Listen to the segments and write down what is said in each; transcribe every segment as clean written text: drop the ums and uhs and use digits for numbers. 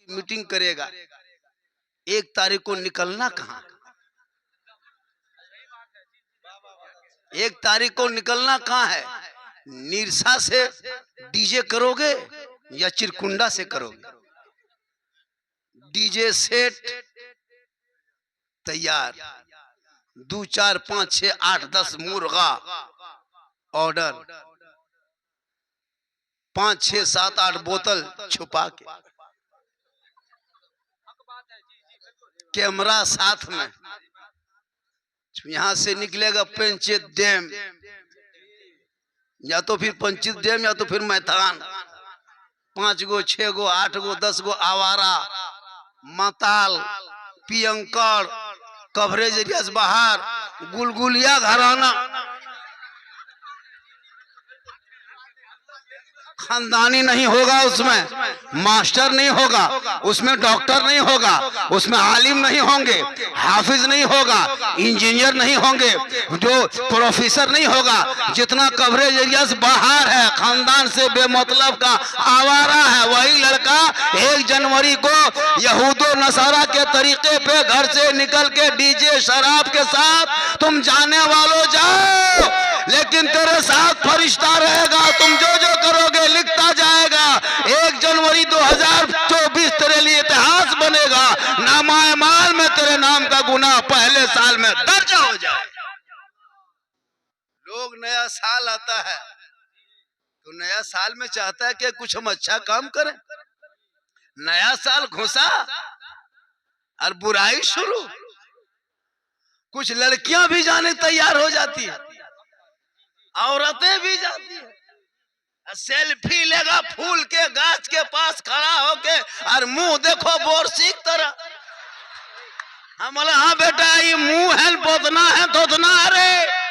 Meeting करेगा, 1 तारीख को निकलना कहाँ? 1 तारीख को निकलना कहाँ है? निरसा से डीजे करोगे या चिरकुंडा से करोगे? डीजे सेट तैयार, 2 4 5 6 8 10 मुर्गा ऑर्डर, 5 6 7 8 बोतल छुपा के, कैमरा साथ में। यहां से निकलेगा पंचायत डैम, या तो फिर पंचायत डैम या तो फिर मैदान। 5 गो 6 गो 8 गो 10 गो आवारा माताल पियंकर कवरेज एरिया से बाहर, गुलगुलिया घराना, खानदानी नहीं होगा, उसमें मास्टर नहीं होगा, उसमें डॉक्टर नहीं होगा, उसमें आलिम नहीं होंगे, हाफिज नहीं होगा, इंजीनियर नहीं होंगे, जो प्रोफेसर नहीं होगा। जितना कवरेज एरिया से बाहर है, खानदान से बेमतलब का आवारा है, वही लड़का 1 जनवरी को यहूदो नसारा के तरीके पे घर से निकल के डीजे शराब के साथ, तुम जाने वालों जाओ, लेकिन तेरे साथ फरिश्ता रहेगा, तुम जो जो करोगे लिखता जाएगा। 1 जनवरी 2024 तेरे लिए इतिहास बनेगा, नामा-ए-माल में तेरे नाम का गुनाह पहले साल में दर्ज हो जाए। लोग नया साल आता है तो नया साल में चाहता है कि कुछ हम अच्छा काम करें। नया साल घुसा और बुराई शुरू। कुछ लड़कियां भी जाने तैयार हो जाती है, औरतें भी जाती है, सेल्फी लेगा फूल के गाछ के पास खड़ा होके, और मुंह देखो बोरसी की तरह। हम बोले हाँ बेटा ये मुंह है बोतना है धोतना। अरे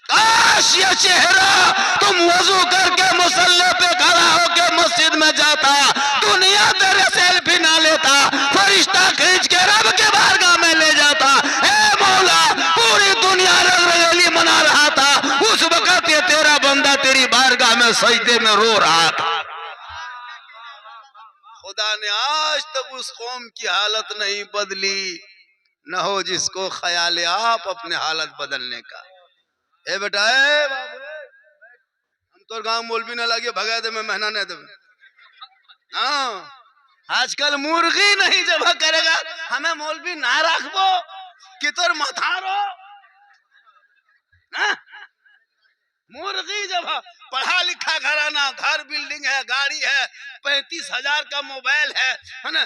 काश ये चेहरा तुम वजू करके मुसल्ले पे खड़ा होके मस्जिद में जाता, दुनिया तेरे सेल्फी ना लेता, फरिश्ता खींच के रब के बारगाह में ले जाता। ए मौला, पूरी दुनिया रंगरंगोली मना रहा था, उस वक्त ये तेरा बंदा तेरी बारगाह में सजदे में रो रहा था। खुदा ने आज तक उस कौम की हालत नहीं बदली, न हो जिसको ख्याल आप अपने हालत बदलने का। ए बेटा ए बाबू, हम तो गांव मौलवी न लगे भगा दे में महीना नहीं दे। हाँ, आजकल मुर्गी नहीं जब करेगा, हमें मौलवी ना रखबो कि तोर मथारो। मुर्गी जब पढ़ा लिखा घराना, घर बिल्डिंग है, गाड़ी है, 35,000 का मोबाइल है ना,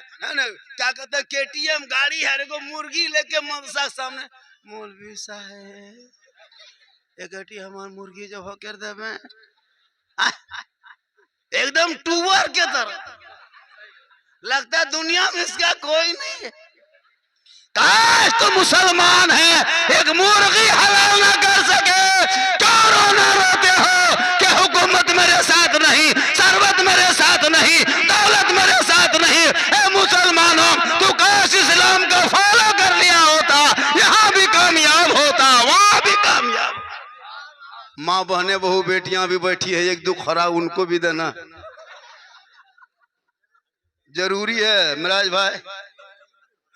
क्या कहते हैं KTM गाड़ी है, एगो मुर्गी लेके मदरसा सामने, मौलवी साहब एक हमार मुर्गी जब कर दे में एकदम टूवर के तरह लगता है दुनिया में इसका कोई नहीं है। काश तो मुसलमान है, एक मुर्गी हलाल ना कर सके, क्यों रोना रोते हो कि हुकूमत मेरे साथ नहीं, सरवत मेरे साथ नहीं, दौलत मेरे साथ नहीं। ए मुसलमानों, तू काश इस्लाम का फॉलो कर लिया होता, यहाँ भी कामयाब होता, वहां भी कामयाब। माँ बहने बहू बेटियां भी बैठी है, एक दो खुराक उनको भी देना जरूरी है मिराज भाई।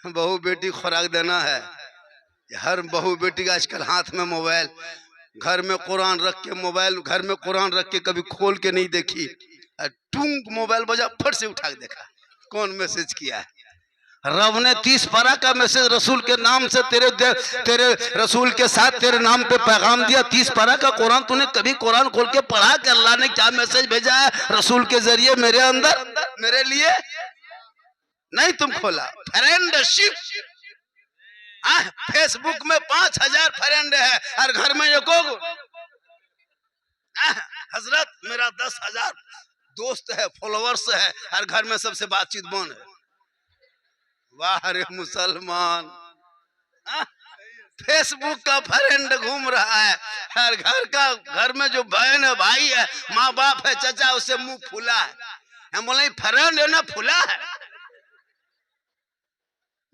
बहू बेटी खुराक देना है। हर बहू बेटी का आजकल हाथ में मोबाइल, घर में कुरान रख के मोबाइल, घर में कुरान रख के कभी खोल के नहीं देखी, टूंग मोबाइल बजा फट से उठा के देखा कौन मैसेज किया है। रब ने 30 पारा का मैसेज रसूल के नाम से तेरे रसूल के साथ तेरे नाम पे पैगाम दिया। 30 पारा का कुरान तूने कभी कुरान खोल के पढ़ा कि अल्लाह ने क्या मैसेज भेजा है रसूल के जरिए मेरे अंदर, मेरे लिए? नहीं तुम खोला। फ्रेंडशिप, फेसबुक में 5000 फ्रेंड है और घर में एको हजरत मेरा 10,000 दोस्त है, फॉलोअर्स है, और घर में सबसे बातचीत बंद है। वाह रे मुसलमान, फेसबुक का फ्रेंड घूम रहा है, हर घर में जो बहन है, भाई है, माँ बाप है, चाचा, उससे मुंह फूला है। हम बोले फ्रेंड है ना फूला है।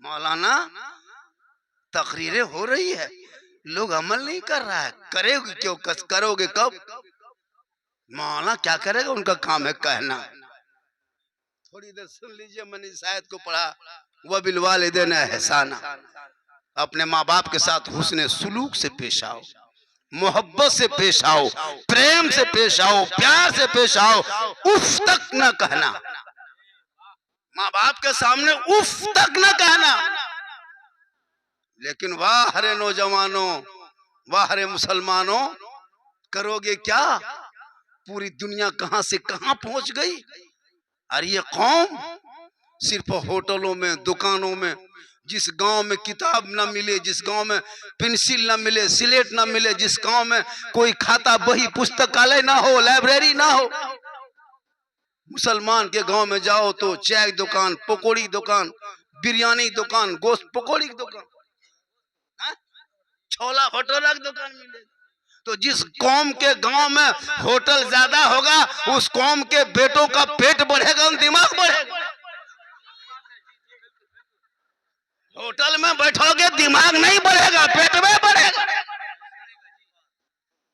मौलाना तकरीरें हो रही है, लोग अमल नहीं कर रहा है, करेगी क्यों, करोगे कब? मौलाना क्या करेगा, उनका काम है कहना। थोड़ी देर सुन लीजिए, मैंने इस आयत को पढ़ा, वह बिलवालिदैन एहसाना, अपने माँ बाप के साथ हुस्न सुलूक से पेश आओ, मोहब्बत से पेश आओ, प्रेम से पेश आओ, प्यार से पेश आओ, उफ तक न कहना, माँ बाप के सामने उफ तक न कहना। लेकिन वाह रे नौजवानों, वाह रे मुसलमानों, करोगे क्या? पूरी दुनिया कहां से कहां पहुंच गई। और ये कौम सिर्फ होटलों में, दुकानों में, जिस गांव में किताब ना मिले, जिस गांव में पेंसिल ना मिले, सिलेट ना मिले, जिस गांव में कोई खाता बही पुस्तकालय ना हो, लाइब्रेरी ना हो, मुसलमान के गांव में जाओ तो चाय दुकान, पकौड़ी दुकान, बिरयानी दुकान, गोश्त पकौड़ी की दुकान, छोला भटूरा की दुकान मिले। तो जिस कौम के गांव में होटल ज्यादा होगा, उस कौम के बेटों का पेट बढ़ेगा, दिमाग बढ़ेगा। होटल में बैठोगे दिमाग नहीं बढ़ेगा, पेट में बढ़ेगा।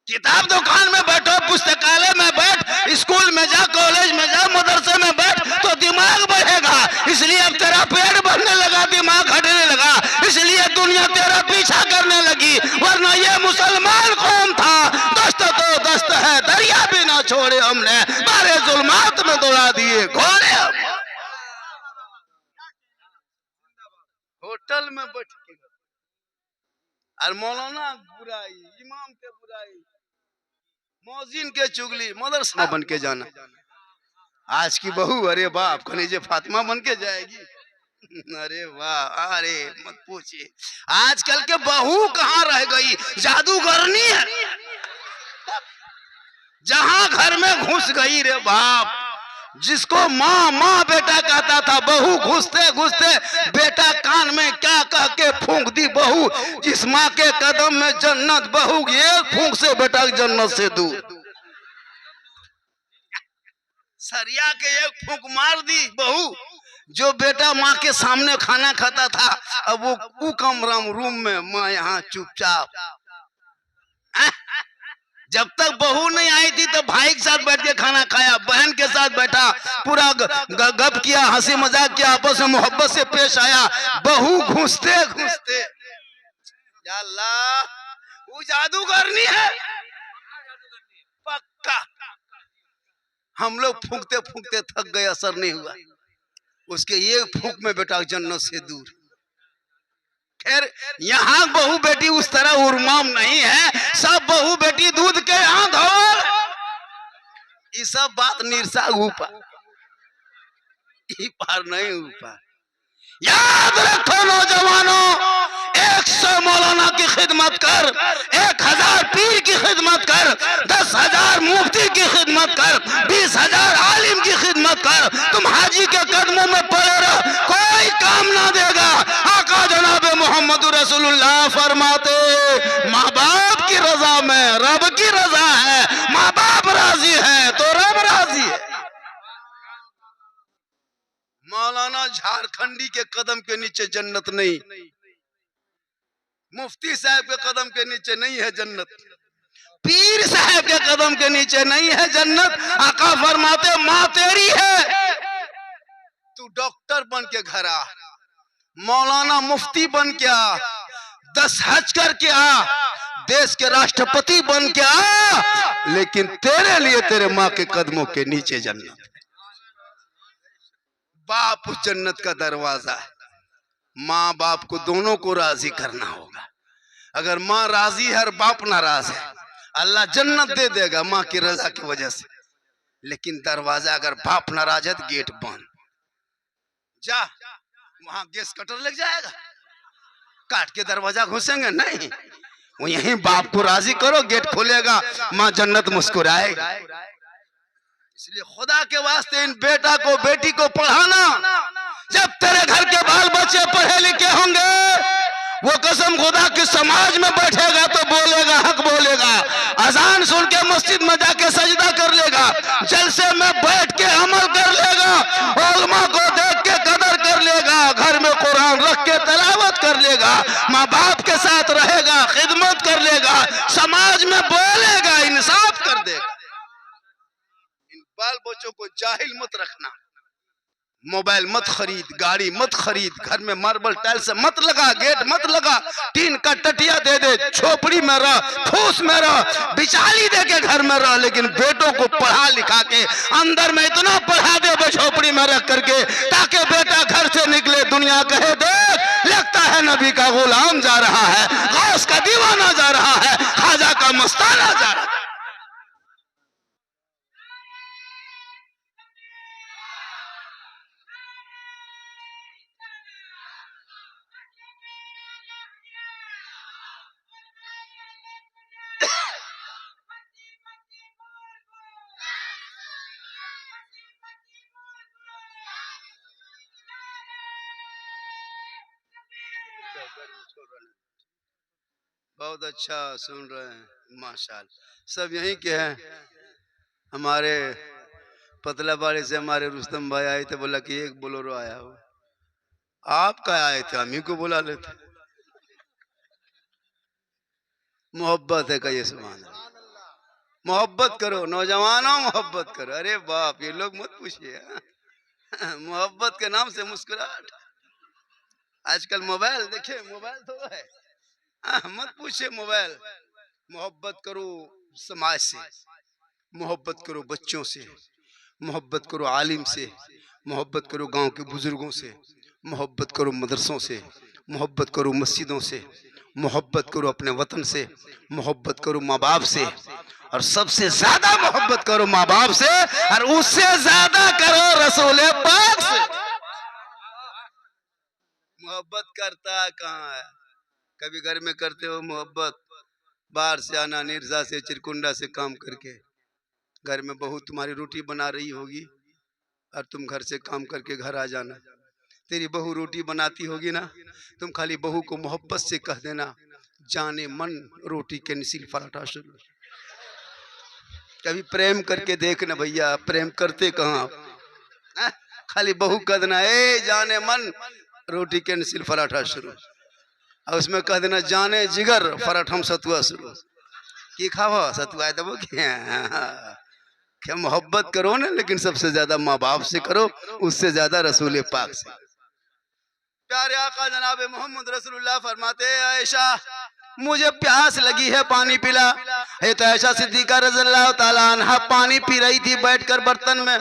किताब दुकान में बैठो, पुस्तकालय में बैठ, स्कूल में जा, कॉलेज में जा, मदरसे में बैठ, तो दिमाग बढ़ेगा। इसलिए अब तेरा पेट बढ़ने लगा, दिमाग हटने लगा, इसलिए दुनिया तेरा पीछा करने लगी। वरना ये मुसलमान कौम था, दस्त तो दस्त है, दरिया भी ना छोड़े हमने, बारे जुल्मात में दौड़ा दिए घोड़े। होटल में बैठ के और मौलाना बुराई, इमाम के बुराई, मौजिन के चुगली, मदरसा बन के जाना। आज की बहू, अरे बाप, खनीजे फातिमा बन के जाएगी। अरे वाह, अरे मत पूछिए, आजकल के बहू कहाँ रह गई, जादूगरनी है। जहां घर में घुस गई रे बाप, जिसको माँ माँ बेटा कहता था, बहू घुसते घुसते बेटा कान में क्या कह के फूंक दी बहू। जिस माँ के कदम में जन्नत, बहू ये फूंक से बेटा जन्नत से दूर। सरिया के एक फूंक मार दी बहू, जो बेटा माँ के सामने खाना खाता था, अब वो कमराम रूम में, माँ यहाँ चुपचाप। जब तक बहू नहीं आई थी तो भाई के साथ बैठ के खाना खाया, बहन के साथ बैठा, पूरा गप किया, हंसी मजाक किया, आपस में मोहब्बत से पेश आया। बहू घुसते घुसते, या अल्लाह, वो जादूगरनी है पक्का। हम लोग फूंकते फूंकते थक गए, असर नहीं हुआ। उसके ये फूंक में बेटा जन्नत से दूर। खैर, यहाँ बहू बेटी उस तरह उर्माम नहीं है, सब बहू बेटी दूध के यहाँ धोल। ये सब बात निरसा ऊपर, पार नहीं ऊपर। याद रखो नौजवानों, 100 मौलाना की खिदमत कर, 1000 पीर की खिदमत कर, 10,000 मुफ्ती की खिदमत कर, 20,000 आलिम की खिदमत कर। तुम हाजी के कदमों में पड़े रहो, कोई काम ना देगा। आका जनाब मोहम्मद रसूलुल्लाह फरमाते, माँ बाप की रजा में रब की रजा है। माँ बाप राजी है तो रब राजी है। मौलाना झारखंडी के कदम के नीचे जन्नत नहीं, मुफ्ती साहब के कदम के नीचे नहीं है जन्नत, पीर साहब के कदम के नीचे नहीं है जन्नत। आका फरमाते, माँ तेरी है, तू डॉक्टर बन के घर आ, मौलाना मुफ्ती बन के आ, 10 हज करके आ, देश के राष्ट्रपति बन के आ, लेकिन तेरे लिए तेरे माँ के कदमों के नीचे जन्नत। बाप उस जन्नत का दरवाजा है। माँ बाप को दोनों को राजी करना होगा। अगर माँ राजी है और बाप नाराज है, अल्लाह जन्नत दे देगा माँ की रजा की वजह से। लेकिन दरवाजा अगर बाप नाराज है तो गेट बंद। जा वहां गैस कटर लग जाएगा, काट के दरवाजा घुसेंगे नहीं, वो यहीं बाप को राजी करो, गेट खुलेगा, माँ जन्नत मुस्कुराएगी। इसलिए खुदा के वास्ते इन बेटा को बेटी को पढ़ाना। जब तेरे घर के बाल बच्चे पढ़े लिखे होंगे, वो कसम खुदा के समाज में बैठेगा तो बोलेगा, हक बोलेगा। अजान सुन के मस्जिद में जाके सजदा कर लेगा, जलसे में बैठ के अमल कर लेगा, उलमा को देख के कदर कर लेगा, घर में कुरान रख के तिलावत कर लेगा, माँ बाप के साथ रहेगा, खिदमत कर लेगा, समाज में बोलेगा, इंसाफ कर देगा। इन बाल बच्चों को जाहिल मत रखना। मोबाइल मत खरीद, गाड़ी मत खरीद, घर में मार्बल टाइल्स मत लगा, गेट मत लगा, टीन का टटिया दे दे, झोपड़ी में रह, फूस में रह, बिचाली दे के घर में रह, लेकिन बेटों को पढ़ा लिखा के अंदर में इतना पढ़ा दे झोपड़ी में रख करके, ताकि बेटा घर से निकले दुनिया कहे देख लगता है नबी का गुलाम जा रहा है, गौस का दीवाना जा रहा है, खाजा का मस्ताना जा रहा है। बहुत अच्छा सुन रहे हैं माशाल्लाह। सब यहीं के हैं। हमारे पतलाबाड़ी से हमारे रुस्तम भाई आए थे, बोला कि एक बोलोरो आया हो। आप क्या आए थे, हम ही को बुला लेते। मोहब्बत है, कहिए सुभान अल्लाह। मोहब्बत करो नौजवानों, मोहब्बत करो। अरे बाप, ये लोग मत पूछिए। मोहब्बत के नाम से मुस्कुराहट। आजकल मोबाइल देखिए, मोबाइल तो है, मत पूछिए मोबाइल। मोहब्बत करो समाज से, मोहब्बत करो बच्चों से, मोहब्बत करो आलिम से, मोहब्बत करो गांव के बुजुर्गों से, मोहब्बत करो मदरसों से, मोहब्बत करो मस्जिदों से, मोहब्बत करो अपने वतन से, मोहब्बत करो माँ बाप से, और सबसे ज्यादा मोहब्बत करो माँ बाप से, और उससे ज्यादा करो रसूल पाक से। मोहब्बत करता कहाँ है? कभी घर में करते हो मोहब्बत? बाहर से आना, निर्जा से चिरकुंडा से काम करके, घर में बहू तुम्हारी रोटी बना रही होगी और तुम घर से काम करके घर आ जाना। तेरी बहू रोटी बनाती होगी ना, तुम खाली बहू को मोहब्बत से कह देना, जाने मन रोटी के नसील पराठा शुरू। कभी प्रेम करके देखना भैया, प्रेम करते कहाँ? खाली बहू कह देना, ए जाने मन रोटी के नसील पराठा शुरू, और उसमें कह देना जाने जिगर पराठम सतुआ शुरू। की खावा सतुआ दबो क्या? मोहब्बत करो ना, लेकिन सबसे ज्यादा माँ बाप से करो, उससे ज्यादा रसूल पाक से। प्यारे आका जनाब मोहम्मद रसूलुल्लाह फरमाते, आयशा मुझे प्यास लगी है, पानी पिला। ये तो ऐशा सिद्दीका रज़ियल्लाहु ताला अन्हा पानी पी रही थी बैठकर बर्तन में।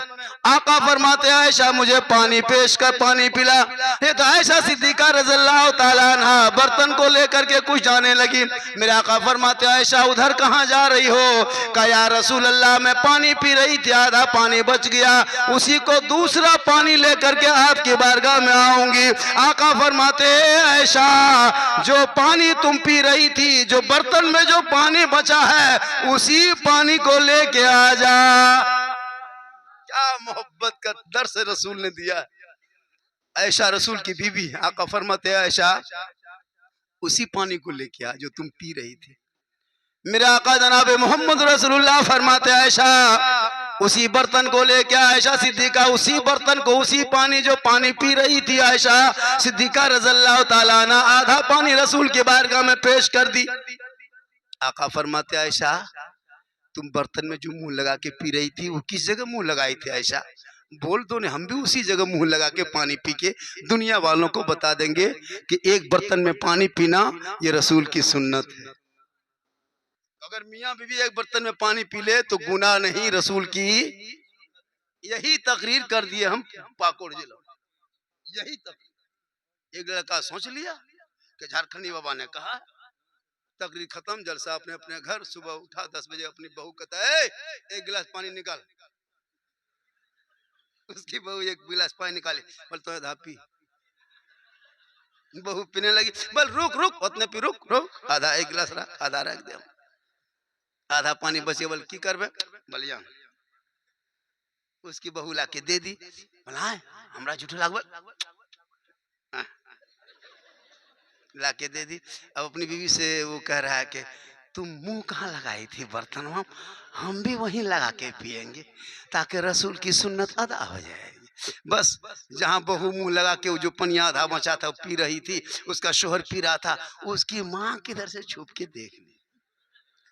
आका फरमाते, आयशा मुझे पानी पेश कर, पानी पिला। ये तो ऐशा सिद्दीका रज़ियल्लाहु ताला अन्हा बर्तन को लेकर के कुछ जाने लगी। मेरे आका फरमाते, आयशा उधर कहाँ जा रही हो? कहा या रसूल अल्लाह, मैं पानी पी रही थी, आधा पानी बच गया, उसी को दूसरा पानी लेकर के आपकी बारगाह में आऊंगी। आका फरमाते, आयशा जो पानी तुम पी रही थी, जो बर्तन में जो पानी बचा है, उसी पानी को लेके आ जा। क्या मोहब्बत का दर्स रसूल ने दिया। आयशा रसूल की बीवी, आका फरमाते हैं आयशा उसी पानी को लेके आ जो तुम पी रही थी। मेरे आका जनाब मोहम्मद रसूलुल्लाह फरमाते हैं आयशा उसी बर्तन को लेके, आयशा सिद्दीका उसी बर्तन को, उसी पानी जो पानी पी रही थी आयशा सिद्दीका रज़ियल्लाहु ताला अन्हा, आधा पानी रसूल के बारगाह में पेश कर दी। आका फरमाते आयशा तुम बर्तन में जो मुंह लगा के पी रही थी, वो किस जगह मुंह लगाई थी? आयशा बोल दो ने, हम भी उसी जगह मुंह लगा के पानी पी के दुनिया वालों को बता देंगे कि एक बर्तन में पानी पीना ये रसूल की सुन्नत है। अगर मियाँ बीवी एक बर्तन में पानी पी ले तो गुनाह नहीं, रसूल की यही तकरीर कर दिए हम पाकुड़ जिला। यही तकरीर एक लड़का सोच लिया कि झारखंडी बाबा ने कहा, तकरीर खत्म, जलसा अपने अपने घर। सुबह उठा 10 बजे, अपनी बहू कहता है एक गिलास पानी निकाल। उसकी बहू एक गिलास पानी निकाली, बोल तो धापी। बहू पीने लगी, बोल रुक रुक उतने पी, रुक रुक, आधा एक गिलास रख, आधा रख दे, आधा पानी बचे, बोल की करबे? बोलिया उसकी बहू ला के दे दी। बोला हमरा झूठ लागबे, ला के दे दी। अब अपनी बीवी से वो कह रहा है कि तुम मुंह कहाँ लगाई थी बर्तन में, हम भी वहीं लगा के पिएंगे ताकि रसूल की सुन्नत अदा हो जाएगी। बस जहाँ बहू मुंह लगा के जो पनिया आधा बचा था पी रही थी, उसका शोहर पी रहा था, उसकी माँ किधर से छुप के देख ली।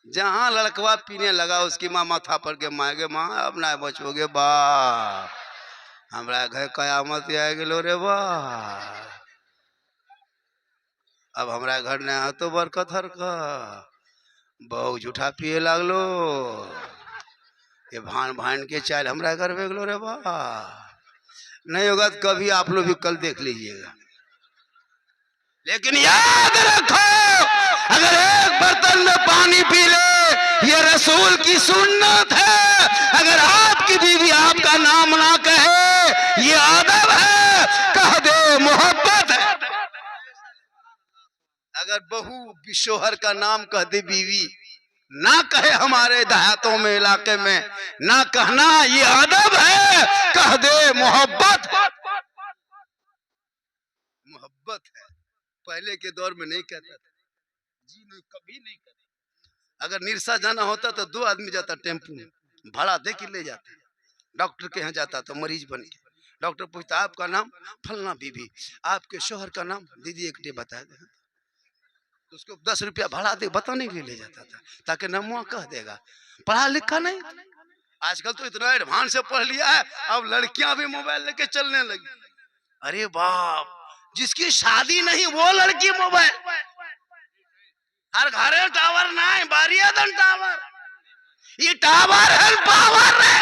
जहाँ लड़कवा पीने लगा, उसकी माँ माथा पर के माएगे, माँ अब ना बचोगे बाप। हमरा घर कयामत आ गेलो रे वाह। अब हमरा घर ने तो बरकत हर का बहु झूठा पिए लागलो, ये भान भान के चाल हमरा घर में गेलो रे वाह। नहीं होगा तो कभी आप लोग भी कल देख लीजिएगा। लेकिन याद रखो, अगर एक बर्तन में पानी पी ले ये रसूल की सुन्नत है। अगर आपकी बीवी आपका नाम ना कहे ये अदब है, कह दे मोहब्बत है। अगर बहू बिशोहर का नाम कह दे बीवी, ना कहे हमारे देहातों में इलाके में ना कहना ये अदब है, कह दे मोहब्बत। मोहब्बत है। पहले के दौर में नहीं कहता था जी, नहीं कभी नहीं कहता। अगर निरसा जाना होता तो 2 आदमी जाता टेम्पू में, भाड़ा दे के ले जाते। डॉक्टर के यहाँ जाता तो मरीज बन के डॉक्टर पूछता आपका नाम फलना बीबी, आपके शोहर का नाम दीदी एक डे बता दे, तो उसको 10 रुपया भाड़ा दे बताने के लिए ले जाता था ताकि नमुआ कह देगा। पढ़ा लिखा नहीं, आजकल तो इतना एडवांस से पढ़ लिया है, अब लड़कियां भी मोबाइल लेके चलने लगी। अरे बाप, जिसकी शादी नहीं वो लड़की मोबाइल, हर घरे टावर ना है, बारिया दन टावर, ये टावर है पावर है।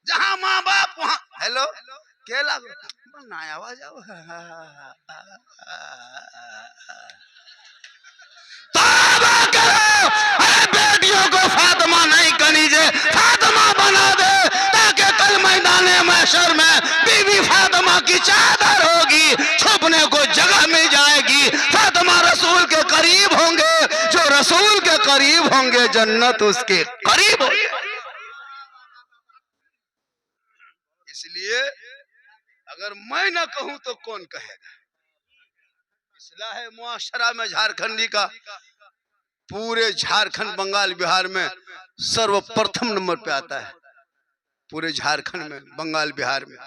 जहां माँ बाप वहां हेलो के लागो ना आवाज आओ। तौबा करो, अरे बेटियों को फातिमा नहीं कनीजे फातिमा बना दे, ताकि कल मैदाने महशर में बीबी फातिमा की चादर होगी, छुपने को जगह मिल जाएगी। फातिमा रसूल के करीब होंगे, जो रसूल के करीब होंगे जन्नत उसके करीब होगी। इसलिए अगर मैं ना कहूं तो कौन कहेगा। इस्लाह मुआशरा में झारखंडी का पूरे झारखंड बंगाल बिहार में सर्वप्रथम नंबर पे आता है। पूरे झारखंड में बंगाल बिहार में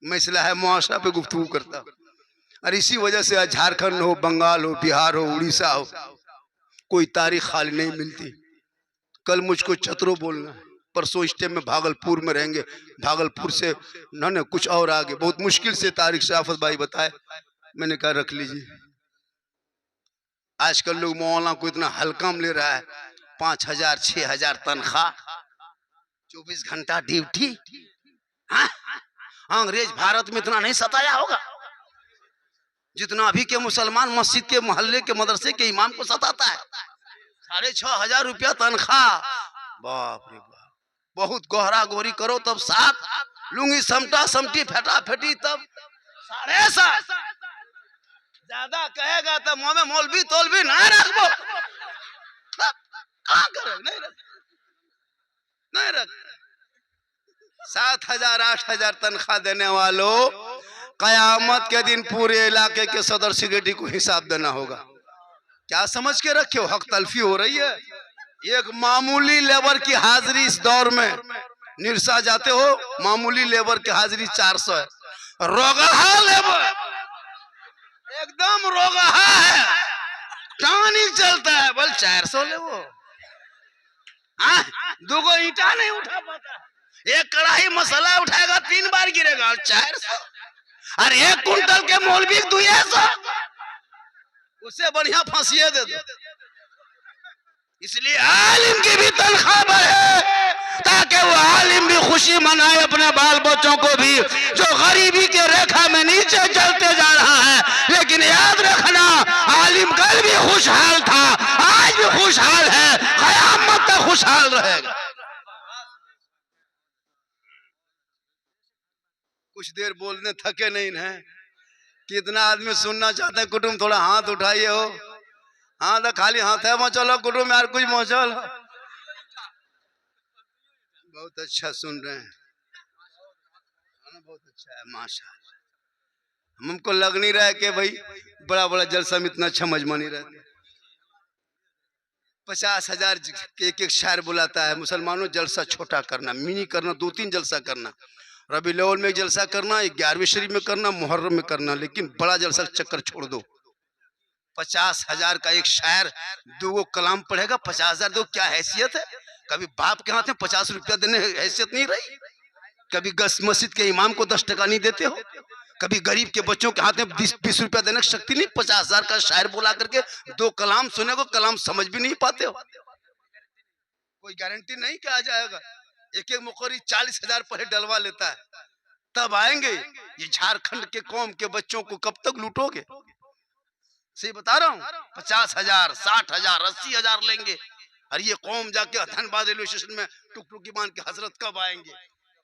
मैं इस्लाह मुआशरा पे गुफ्तगू करता हूं। और इसी वजह से आज झारखंड हो, बंगाल हो, बिहार हो, उड़ीसा हो, कोई तारीख खाली नहीं मिलती। कल मुझको चतरो बोलना है, परसों इस टाइम में भागलपुर में रहेंगे, भागलपुर से न कुछ और आगे बहुत मुश्किल से तारीख शराफत भाई बताए। मैंने कहा रख लीजिए। आजकल लोग मौलाना को इतना हल्का में ले रहा है, 5,000 6,000 तनख्वाह, 24 घंटा ड्यूटी। अंग्रेज भारत में इतना नहीं सताया होगा जितना अभी के मुसलमान मस्जिद के मोहल्ले के मदरसे के इमाम को सताता है। 6,500 रुपया तनख्वाह, बाप रे बाप। बहुत गोहरा गोहरी करो तब 7, लुंगी समटा समटी फेटा फेटी तब 7.5। ज्यादा कहेगा तो मुंह में मौलवी तौलवी ना रखबो, कहाँ करे नहीं रख। 7,000 8,000 तनख्वाह देने वालों, कयामत के दिन पूरे इलाके के सदर सेक्रेटरी को हिसाब देना होगा। क्या समझ के रखे हो, हक तलफी हो रही है। एक मामूली लेबर की हाजिरी इस दौर में, निरसा जाते हो मामूली लेबर की हाजिरी 400 है। रोगहा लेबर एकदम रोगहा है, टानिक चलता है, बोल 400 ले वो। 2 ईंटा नहीं उठा पाता, एक कड़ाही मसाला उठाएगा 3 बार गिरेगा 400। और 1 कुंटल के मौलवी 200, उससे बढ़िया फांसिए दे दो। इसलिए आलिम की भी तनख्वाह बढ़े, ताकि वो आलिम भी खुशी मनाए अपने बाल बच्चों को भी, जो गरीबी के रेखा में नीचे चलते जा रहा है। लेकिन याद रखना, आलिम कल भी खुशहाल था, आज भी खुशहाल है, क़यामत तक खुशहाल रहेगा। कुछ देर बोलने थके नहीं है। कितना आदमी सुनना चाहते हैं। कुटुंब थोड़ा हाथ उठाइए हो, हाँ तो खाली हाथ है चलो कुटुंब यार कुछ मौचल। बहुत अच्छा सुन रहे हैं, बहुत अच्छा है माशाअल्लाह। हमको लग नहीं रहा है कि भाई बड़ा बड़ा जलसा में इतना अच्छा मजमा नहीं रहता। 50,000 के एक शायर बुलाता है। मुसलमानों जलसा छोटा करना, मिनी करना, 2-3 जलसा करना, रबी अव्वल में जलसा करना, 11वीं शरीफ में करना, मुहर्रम में करना, लेकिन बड़ा जलसा चक्कर छोड़ दो। 50,000 का एक शायर 2 कलाम पढ़ेगा, 50,000 दो, क्या हैसियत है। कभी बाप के हाथ में 50 रुपया देने हैसियत नहीं रही। कभी मस्जिद के इमाम को 10 टका नहीं देते हो? कभी गरीब के बच्चों के हाथ में 20 रुपया देने की शक्ति नहीं? 50,000 का शायर बोला करके 2 कलाम सुने को कलाम समझ भी नहीं पाते हो। कोई गारंटी नहीं क्या आ जाएगा। एक एक मुकर्री 40,000 पर डलवा लेता है, तब आएंगे। ये झारखंड के कौम के बच्चों को कब तक लूटोगे? सही बता रहा हूँ। 50,000, 60,000, 80,000 लेंगे, और ये कौम जाके धनबाद रेलवे स्टेशन में टुक टुकी मान के हजरत कब आएंगे?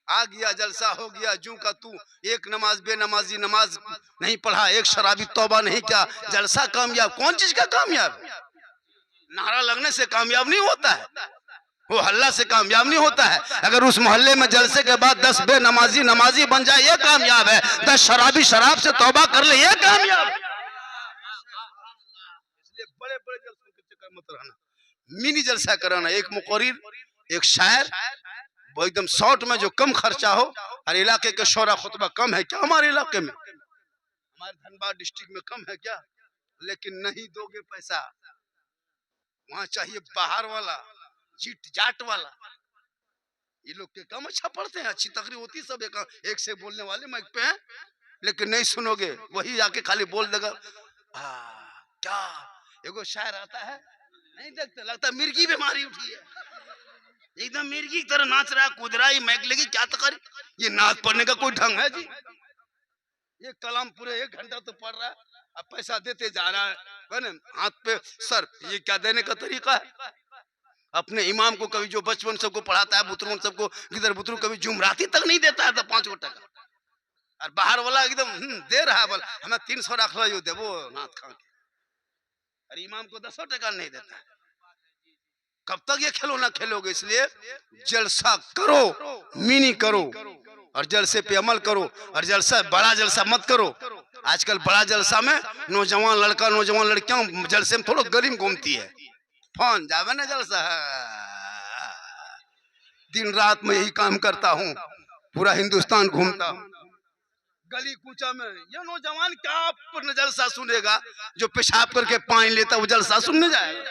आ गया जलसा हो गया जू का तू, एक नमाज बेनमाजी नमाज नहीं पढ़ा, एक शराबी तौबा नहीं किया, जलसा कामयाब? कौन चीज का कामयाब? नारा लगने से कामयाब नहीं होता है, वो हल्ला से कामयाब नहीं होता है। अगर उस मोहल्ले में जलसे के बाद 10 बेनमाजी नमाजी बन जाए, ये कामयाब है। 10 शराबी शराब से तौबा कर ले, ये कामयाब। इसलिए बड़े बड़े जलसों के चक्कर मत रहना, मिनी जलसा कराना। एक मुकर्रिर, एक शायर, वो एकदम शॉर्ट में जो कम खर्चा हो। और इलाके के शोरा खुतबा कम है क्या हमारे इलाके में? हमारे धनबाद डिस्ट्रिक्ट में कम है क्या? लेकिन नहीं दोगे पैसा, वहां चाहिए बाहर वाला, जीट जाट वाला। ये लोग के कम अच्छा पढ़ते हैं, अच्छी तकरीर होती, सब एक से बोलने वाले माइक पे हैं, लेकिन नहीं सुनोगे। वही आके खाली बोल देगा क्या। एगो शायर आता है, नहीं देखते, लगता मिर्गी बीमारी उठी है, एकदम मिर्गी की तरह नाच रहा है, कूद रहा है, मैक लगी क्या तकरीर। ये नाच पढ़ने का कोई ढंग है जी? ये कलाम पूरे 1 घंटा तो पढ़ रहा है, अब पैसा देते जा रहा है हाथ पे सर। ये क्या देने का तरीका है? अपने इमाम को कभी जो बचपन सबको पढ़ाता है, बुतरू सबको गिदर बुतरू, कभी जुमराती तक नहीं देता है, तो 5 टका। और बाहर वाला एकदम दे रहा है, बोल हमें 300 रख लो दे वो नाथ खा के, और इमाम को 10 टका नहीं देता है। कब तक ये खिलौना खेलोगे? इसलिए जलसा करो, मिनी करो, और जलसे पे अमल करो। और जलसा बड़ा जलसा मत करो। आजकल बड़ा जलसा में नौजवान लड़का नौजवान लड़कियां जलसे में थोड़ा गरीब घूमती है, फोन जावे ना जलसा। दिन रात में यही काम करता हूँ, पूरा हिंदुस्तान घूमता हूँ, गली कूचा में। ये नौजवान क्या जलसा सुनेगा? जो पेशाब करके पानी लेता वो जलसा सुनने जाएगा?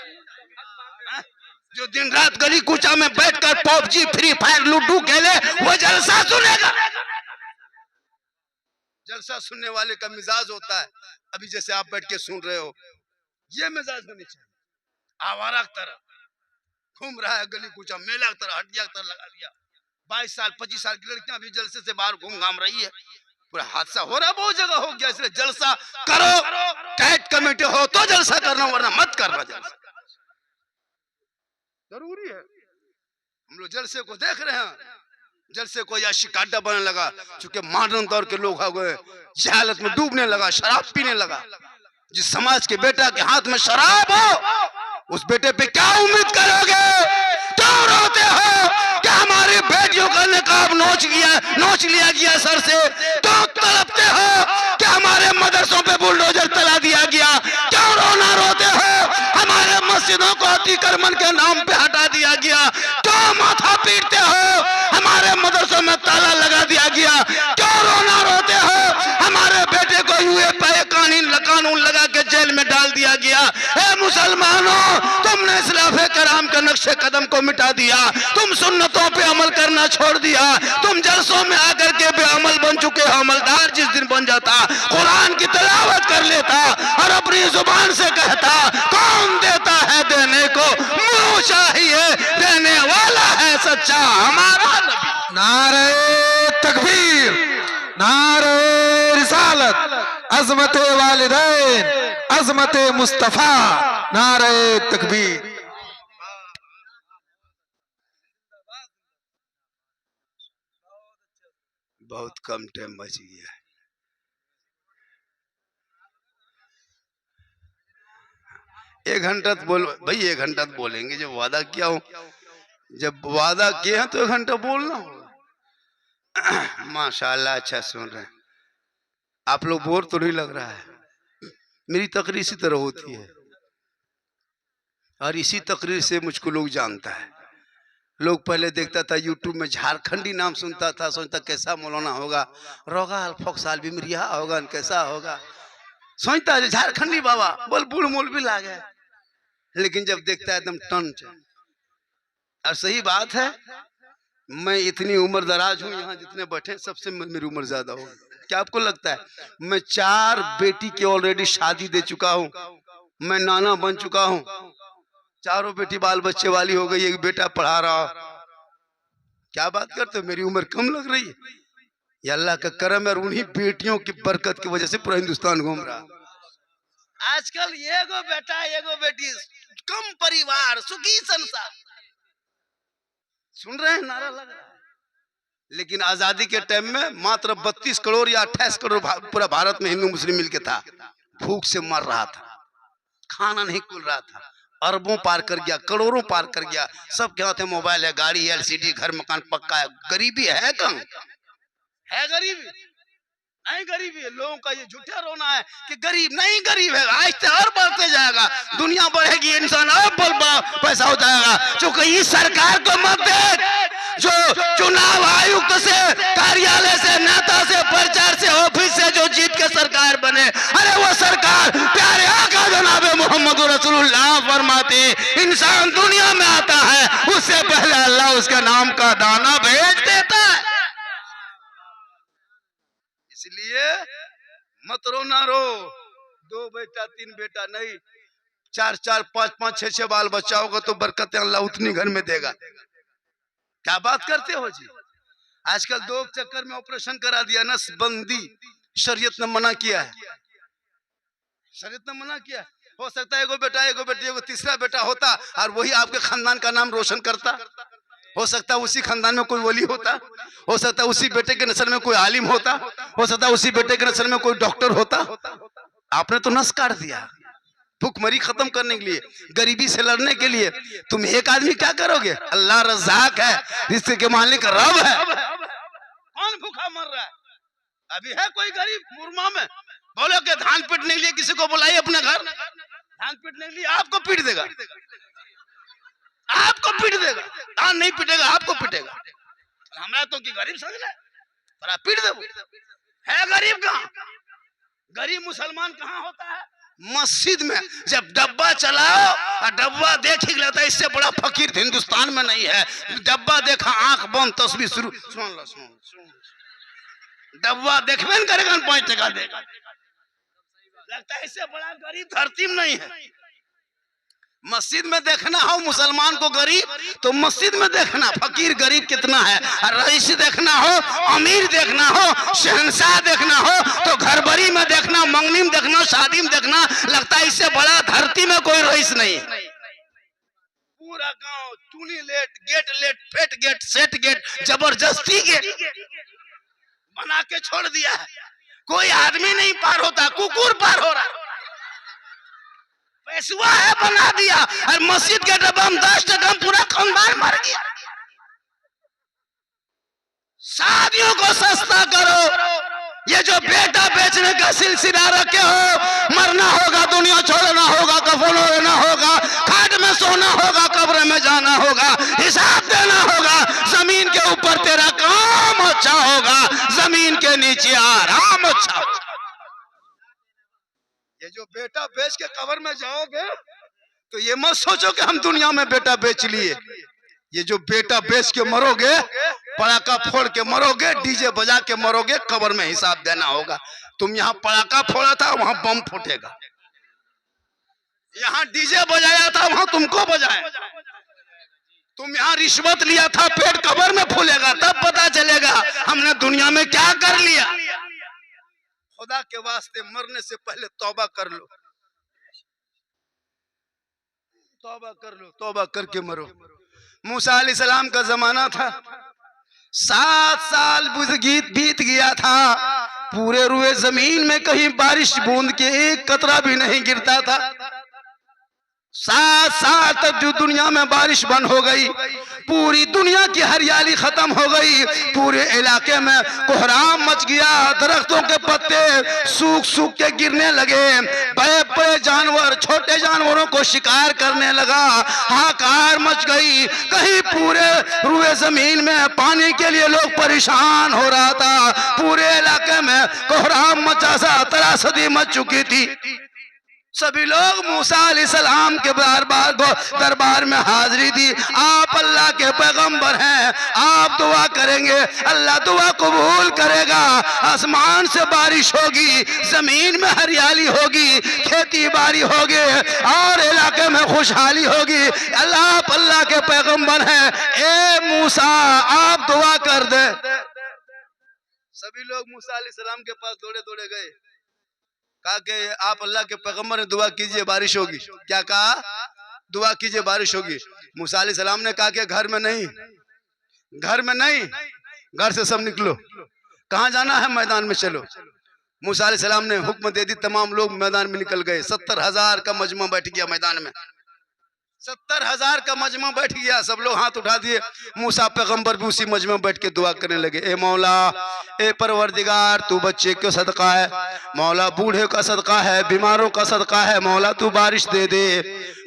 जो दिन रात गली कूचा में बैठकर पबजी फ्री फायर लूडो खेले, वो जलसा सुनेगा? जलसा सुनने वाले का मिजाज होता है, अभी जैसे आप बैठ के सुन रहे हो, ये मिजाज होनी चाहिए। आवारा की तरह घूम रहा है गली कूचा, मेला की तरह, हटिया की तरह लगा दिया। 22 साल 25 साल की लड़कियां भी जलसे से बाहर घूम घाम रही है। पूरा हादसा हो रहा है, बहुत जगह हो गया। इसलिए जलसा करो, टाइट कमेटी हो तो जलसा करना, वरना मत करना। जलसा जरूरी है। हम लोग जलसे को देख रहे हैं, जलसे को या शिकायत बनने लगा, चूंकि मॉडर्न दौर के लोग हो गए, जहालत में डूबने लगा, शराब पीने लगा। जिस समाज के बेटा के हाथ में शराब हो, उस बेटे पे क्या उम्मीद करोगे? क्यों रोते हो कि हमारी बेटियों का निकाब नोच लिया गया सर से? क्यों तड़पते हो कि हमारे मदरसों पे बुलडोजर चला दिया गया? क्यों रोते हो हमारे मस्जिदों को अतिक्रमण के नाम पे हटा दिया गया? क्यों माथा पीटते हो हमारे मदरसों में ताला लगा दिया गया? क्यों रोते हो हमारे बेटे को यूएपीए कानून लगा के जेल में डाल दिया गया? ए मुसलमानों, तुमने इस्लाफ़े कराम के नक्शे कदम को मिटा दिया, तुम सुन्नतों पे अमल करना छोड़ दिया, तुम जलसों में आकर के बेअमल बन चुके हो। अमलदार जिस दिन बन जाता, कुरान की तिलावत कर लेता और अपनी जुबान से कहता, कौन देता है देने को, मुंह चाहिए देने वाला है सच्चा हमारा नबी। नारे तकबीर, नारे रिसालत, अज़मते वालिदैन, अज़मते मुस्तफा, नारे तकबीर। बहुत कम टाइम बच गया है। एक घंटा तो बोल भाई, 1 घंटा तो बोलेंगे। जब वादा किया हो, जब वादा किए हैं तो 1 घंटा बोलना होगा। माशाल्लाह, अच्छा सुन रहे हैं आप लोग। बोर तो नहीं लग रहा है? मेरी तकरीर इसी तरह होती है, और इसी तकरीर से मुझको लोग जानता है। लोग पहले देखता था यूट्यूब में झारखंडी नाम सुनता था, सोचता कैसा मौलाना होगा, रोगा अल्फोक साल बिमरिया होगा, कैसा होगा, सोचता है झारखंडी बाबा बोल बूढ़ मोल भी लागे। लेकिन जब देखता है एकदम टन। और सही बात है, मैं इतनी उम्र दराज हूँ, यहाँ जितने बैठे सबसे मेरी उम्र ज्यादा होगी। क्या आपको लगता है? मैं 4 बेटी की ऑलरेडी शादी दे चुका हूँ, मैं नाना बन चुका हूँ, चारों बेटी बाल बच्चे वाली हो गई, एक बेटा पढ़ा रहा। क्या बात करते हो? मेरी उम्र कम लग रही है? ये अल्लाह का करम है और उन्हीं बेटियों की बरकत की वजह से पूरा हिंदुस्तान घूम रहा। आजकल एगो बेटा एगो बेटी, कम परिवार सुखी संसार, सुन रहे हैं? नारा लग रहा है। लेकिन आजादी के टाइम में मात्र 32 करोड़ या 28 करोड़ पूरा भारत में हिंदू मुस्लिम मिलके था। भूख से मर रहा था, खाना नहीं खुल रहा था, अरबों पार कर गया, करोड़ों पार कर गया। सब क्या होते, मोबाइल है, गाड़ी है, LCD, घर मकान पक्का है। गरीबी है कम? है गरीबी? नहीं गरीबी है। लोगों का ये झूठा रोना है कि गरीब नहीं, गरीब है। आज से और बढ़ते जाएगा, दुनिया बढ़ेगी, इंसान और पैसा हो जाएगा। क्योंकि इस सरकार को मत देख जो चुनाव आयुक्त से, कार्यालय से, नेता से, प्रचार से, ऑफिस से जो जीत के सरकार बने, अरे वो सरकार प्यारे आका जनाबे मोहम्मद रसूलुल्लाह फरमाते, इंसान दुनिया में आता है उससे पहले अल्लाह उसके नाम का दाना भेज देता है। इसलिए मत रो, ना रो। 2 बेटा 3 बेटा नहीं, 4-4, 5-5, 6-6 बाल बच्चा होगा तो बरकतें अल्लाह उतनी घर में देगा। क्या बात करते हो जी? आजकल 2 चक्कर में ऑपरेशन करा दिया, नसबंदी शरीयत ने मना किया है, शरीयत ने मना किया। हो सकता है एगो बेटा एगो बेटी एगो तीसरा बेटा होता और वही आपके खानदान का नाम रोशन करता। हो सकता है उसी खानदान में कोई वली होता, हो सकता है उसी बेटे के नस्ल में कोई आलिम होता, हो सकता है उसी बेटे के नस्ल में कोई डॉक्टर होता। आपने तो नस काट दिया भूखमरी खत्म करने के लिए, गरीबी से लड़ने के लिए। तुम एक आदमी क्या करोगे? अल्लाह रज़ाक है, रिज़्क़ के मालिक रब है। कौन भूखा मर रहा है? अभी है कोई गरीब मुरमा में? बोलो कि धान पीटने के लिए किसी को बुलाइए अपने घर, धान पीटने के लिए आपको पीट देगा, आपको पीट देगा। धान नहीं पीटेगा, आपको पीटेगा। हमारा तो कि गरीब समझ ले, पर आप पीट दो। है गरीब कहाँ? गरीब मुसलमान कहाँ होता है? मस्जिद में। जब डब्बा चलाओ और डब्बा देख ही लेता है, इससे बड़ा फकीर हिंदुस्तान में नहीं है। डब्बा देखा, आंख बंद, तस्वीर शुरू, सुन लो, सुन। डब्बा देखबे न करेगा, 5 टका देगा। लगता है इससे बड़ा गरीब धरती में नहीं है। मस्जिद में देखना हो मुसलमान को गरीब, तो मस्जिद में देखना फकीर गरीब कितना है। रईस देखना हो, अमीर देखना हो, शहंशाह देखना हो, तो घर बरी में देखना, मंगनी में देखना, शादी में देखना। लगता है इससे बड़ा धरती में कोई रईस नहीं। पूरा गांव टूनी लेट, गेट लेट, फेट गेट, सेट गेट, जबरदस्ती गेट बना के छोड़ दिया है। कोई आदमी नहीं पार होता, कुकुर पार हो रहा। पैसुआ है बना दिया, और मस्जिद के डब्बा में 10 टका पूरा खानदान मर गया। शादियों को सस्ता करो। ये जो बेटा बेचने का सिलसिला रखे हो, मरना होगा, दुनिया छोड़ना होगा, कफन लेना होगा, खाट में सोना होगा, कब्र में जाना होगा, हिसाब देना होगा। जमीन के ऊपर तेरा काम अच्छा होगा, जमीन के नीचे आराम अच्छा होगा। ये जो बेटा बेच के कब्र में जाओगे तो ये मत सोचो कि हम दुनिया में बेटा बेच लिए। ये जो बेटा बेच के मरोगे, पड़ाका फोड़ के मरोगे, डीजे बजा के मरोगे, कब्र में हिसाब देना होगा। तुम यहाँ पड़ाका फोड़ा था, वहां बम फूटेगा। यहाँ डीजे बजाया था, वहां तुमको बजाया। तुम यहाँ रिश्वत लिया था, पेट कब्र में फूलेगा, तब पता चलेगा हमने दुनिया में क्या कर लिया। खुदा के वास्ते मरने से पहले तौबा कर लो, तौबा कर लो, तौबा करके मरो। मूसा अलैहिस्सलाम का जमाना था, 7 साल बीत गया था, पूरे रुए जमीन में कहीं बारिश बूंद के एक कतरा भी नहीं गिरता था। 7 साल तक जो दुनिया में बारिश बंद हो गई, पूरी दुनिया की हरियाली खत्म हो गई, पूरे इलाके में कोहराम मच गया, दरख्तों के पत्ते सूख सूख के गिरने लगे, बड़े बड़े जानवर छोटे जानवरों को शिकार करने लगा, हाहाकार मच गई। कहीं पूरे रुए जमीन में पानी के लिए लोग परेशान हो रहा था, पूरे इलाके में कोहराम मचा सा त्रासदी मच चुकी थी। सभी लोग मूसा अलैहिस्सलाम के दरबार में हाजिरी दी। आप अल्लाह के पैगंबर हैं, आप दुआ करेंगे, अल्लाह दुआ कबूल करेगा। आसमान से बारिश होगी, जमीन में हरियाली होगी, खेती बाड़ी होगी और इलाके में खुशहाली होगी। अल्लाह के पैगंबर हैं, ए मूसा आप दुआ कर दे। सभी लोग मूसा अलैहिस्सलाम के पास दौड़े दौड़े गए, कहा कि आप अल्लाह के पैगंबर ने दुआ कीजिए बारिश होगी। क्या कहा? दुआ कीजिए बारिश होगी। मूसा अलैहिस्सलाम ने कहा कि घर में नहीं, घर में नहीं, घर से सब निकलो, कहाँ जाना है? मैदान में चलो। मूसा अलैहिस्सलाम ने हुक्म दे दी, तमाम लोग मैदान में निकल गए। 70,000 का मजमा बैठ गया मैदान में, 70,000 का मजमा बैठ गया। सब लोग हाथ उठा दिए। मूसा पैगंबर भी उसी मजमे में बैठ के दुआ करने लगे, ए मौला, ए परवरदिगार, तू बच्चे का सदका है, मौला बूढ़े का सदका है, बीमारों का सदका है, मौला तू बारिश दे दे।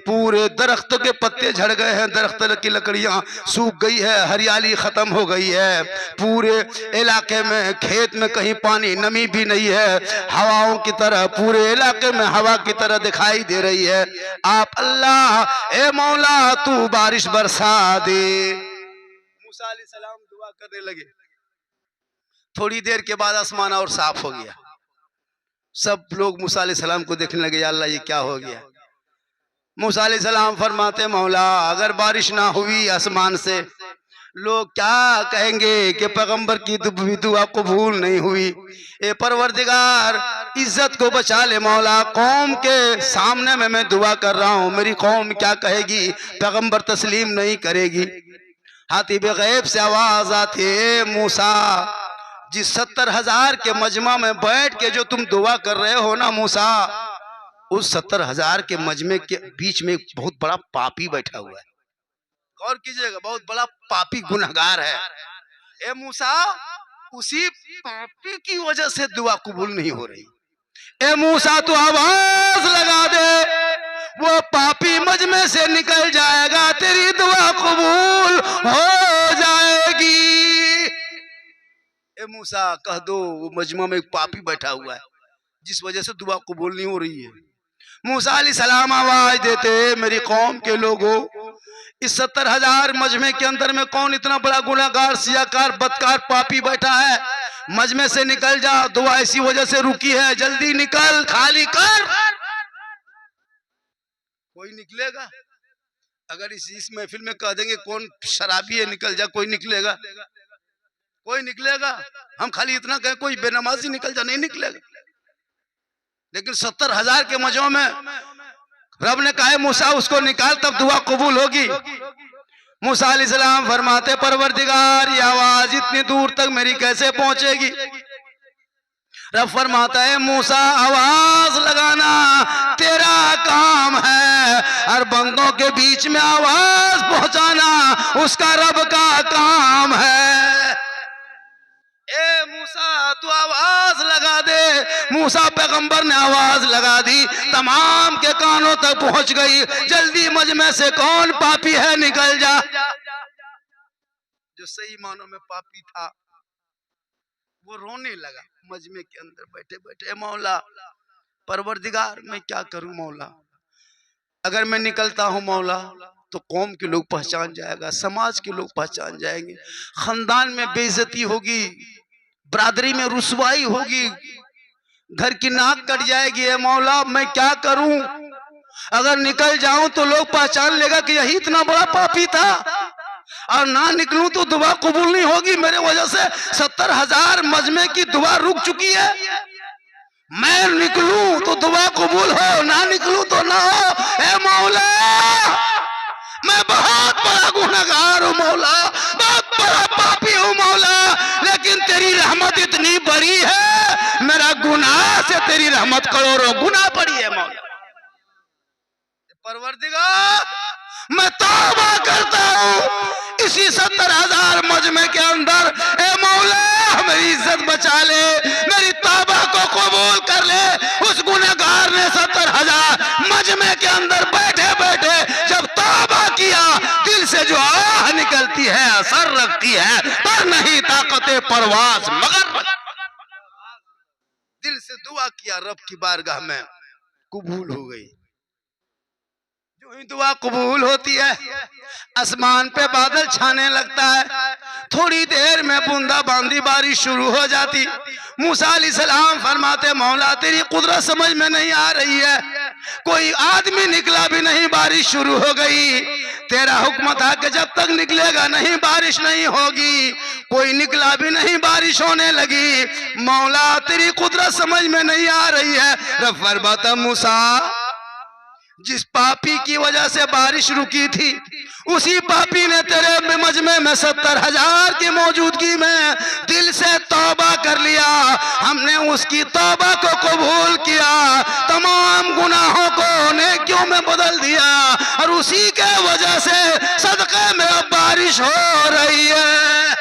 पूरे दरख्त के पत्ते झड़ गए हैं, दरख्त की लकड़ियां सूख गई है, हरियाली खत्म हो गई है। पूरे इलाके में, खेत में कहीं पानी नमी भी नहीं है, हवाओं की तरह पूरे इलाके में हवा की तरह दिखाई दे रही है। आप अल्लाह, ए मौला तू बारिश बरसा दे। मूसा अलैहिस्सलाम दुआ करने लगे। थोड़ी देर के बाद आसमान और साफ हो गया। सब लोग मूसा अलैहिस्सलाम को देखने लगे, या अल्लाह ये क्या हो गया? मूसा अलैहिस्सलाम फरमाते, मौला अगर बारिश ना हुई आसमान से, लोग क्या कहेंगे कि पैगंबर की दुआ कबूल नहीं हुई। ए परवरदिगार, इज्जत को बचा ले मौला, कौम के सामने में मैं दुआ कर रहा हूँ, मेरी कौम क्या कहेगी? पैगंबर तस्लीम नहीं करेगी। हातिब गैब से आवाज आती है, मूसा जिस 70,000 के मजमा में बैठ के जो तुम दुआ कर रहे हो ना मूसा, उस 70,000 के मजमे के बीच में एक बहुत बड़ा पापी बैठा हुआ है। गौर कीजिएगा, बहुत बड़ा पापी गुनहगार है। ए मूसा, उसी पापी की वजह से दुआ कबूल नहीं हो रही। ए मूसा तू आवाज लगा दे, वो पापी मजमे से निकल जाएगा, तेरी दुआ कबूल हो जाएगी। ए मूसा कह दो, वो मजमा में एक पापी बैठा हुआ है जिस वजह से दुआ कबूल नहीं हो रही है। मूसा अलैहिस्सलाम आवाज देते, मेरी कौम के लोगों, इस 70,000 मजमे के अंदर में कौन इतना बड़ा गुनाहगार, सियाकार, बदकार, पापी बैठा है? मजमे से निकल जा, दुआ इसी वजह से रुकी है, जल्दी निकल, खाली कर। कोई निकलेगा? अगर इस महफिल में कह देंगे कौन शराबी है, निकल जा, कोई निकलेगा? कोई निकलेगा? हम खाली इतना कहें कोई बेनमाजी निकल जा, नहीं निकलेगा। लेकिन 70,000 के मजों में रब ने कहा मूसा उसको निकाल, तब दुआ कबूल होगी। मूसा अलैहिस्सलाम फरमाते, परवरदिगार ये आवाज इतनी दूर तक मेरी कैसे पहुंचेगी? रब फरमाता है, मूसा आवाज लगाना तेरा काम है, और बंदों के बीच में आवाज पहुंचाना उसका रब का काम है। ए मूसा तू आवाज लगा दे। मूसा पैगंबर ने आवाज लगा दी, तमाम के कानों तक पहुंच गई। जल्दी मजमे से कौन पापी है, निकल जा। जो सही मानों में पापी था वो रोने लगा मजमे के अंदर बैठे बैठे, मौला परवरदिगार मैं क्या करूं मौला, अगर मैं निकलता हूं मौला तो कौम के लोग पहचान जाएगा, समाज के लोग पहचान जाएंगे, खानदान में बेइज्जती होगी, बरादरी में रुसवाई होगी, घर की नाक कट जाएगी। है मौला मैं क्या करूं, अगर निकल जाऊं तो लोग पहचान लेगा कि यही इतना बड़ा पापी था, और ना निकलूं तो दुआ कबूल नहीं होगी। मेरे वजह से 70,000 मजमे की दुआ रुक चुकी है। मैं निकलूं तो दुआ कबूल हो, ना निकलूं तो ना हो। ए मौला मैं बहुत बड़ा गुनहगार हूँ मौला, बहुत बड़ा पापी हूँ मौला, लेकिन तेरी रहमत इतनी बड़ी है, मेरा गुनाह से तेरी रहमत करोड़ों गुना बड़ी है मौला। परवरदिगार मैं तौबा करता हूँ इसी 70,000 मजमे के अंदर। ए मौला मेरी इज्जत बचा ले, मेरी तौबा को कबूल कर ले। उस गुनहगार ने 70,000 मजमे के अंदर बैठे बैठे जब तौबा किया, दिल से जो आह निकलती है असर रखती है, पर नहीं ताकते परवास मगर दिल से दुआ किया रब की बारगाह में, कबूल हो गई। जो ही दुआ कबूल होती है, आसमान पे बादल छाने लगता है, थोड़ी देर में बूंदाबांदी बारिश शुरू हो जाती। मूसा अलैहिस्सलाम फरमाते मौला तेरी कुदरत समझ में नहीं आ रही है, कोई आदमी निकला भी नहीं, बारिश शुरू हो गई। तेरा हुक्म था कि जब तक निकलेगा नहीं बारिश नहीं होगी, कोई निकला भी नहीं, बारिश होने लगी। मौला तेरी कुदरत समझ में नहीं आ रही है। रब फरमाता मूसा जिस पापी की वजह से बारिश रुकी थी, उसी पापी ने तेरे मजमे में 70,000 की मौजूदगी में दिल से तौबा कर लिया। हमने उसकी तौबा को कबूल किया, तमाम गुनाहों को नेकियों में बदल दिया, और उसी के वजह से सदक़े में अब बारिश हो रही है।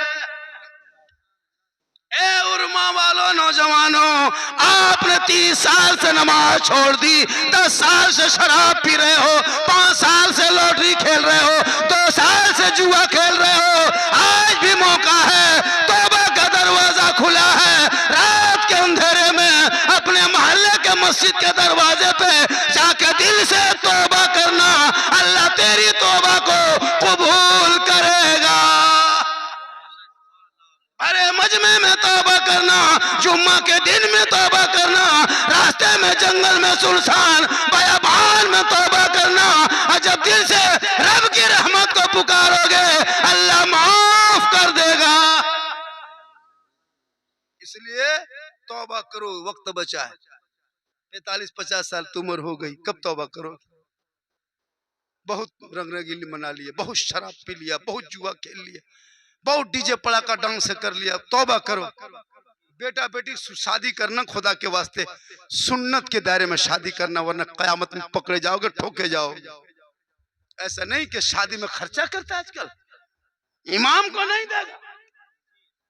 ए उरमा वालों, नौजवानों, आपने 30 साल से नमाज छोड़ दी, 10 साल से शराब पी रहे हो, 5 साल से लॉटरी खेल रहे हो, 2 साल से जुआ खेल रहे हो। आज भी मौका है, तौबा का दरवाजा खुला है। रात के अंधेरे में अपने मोहल्ले के मस्जिद के दरवाजे पे जाके दिल से तौबा करना, अल्लाह तेरी तौबा को कबूल करेगा। अरे मजमे में तौबा करना, जुम्मा के दिन में तौबा करना, रास्ते में जंगल में सुनसान बयाबान में तौबा करना, और जब दिल से रब की रहमत को पुकारोगे अल्लाह माफ कर देगा। इसलिए तौबा करो, वक्त बचा है। 45-50 साल की उम्र हो गई, कब तौबा करो? बहुत रंग रंगीली मना लिए, बहुत शराब पी लिया, बहुत जुआ खेल लिया, बहुत डीजे पड़ा का डांस कर लिया। तौबा करो। बेटा बेटी शादी करना खुदा के वास्ते सुन्नत के दायरे में शादी करना, वरना कयामत में पकड़े जाओगे, ठोके जाओगे। ऐसा नहीं कि शादी में खर्चा करता है आजकल, इमाम को नहीं देगा,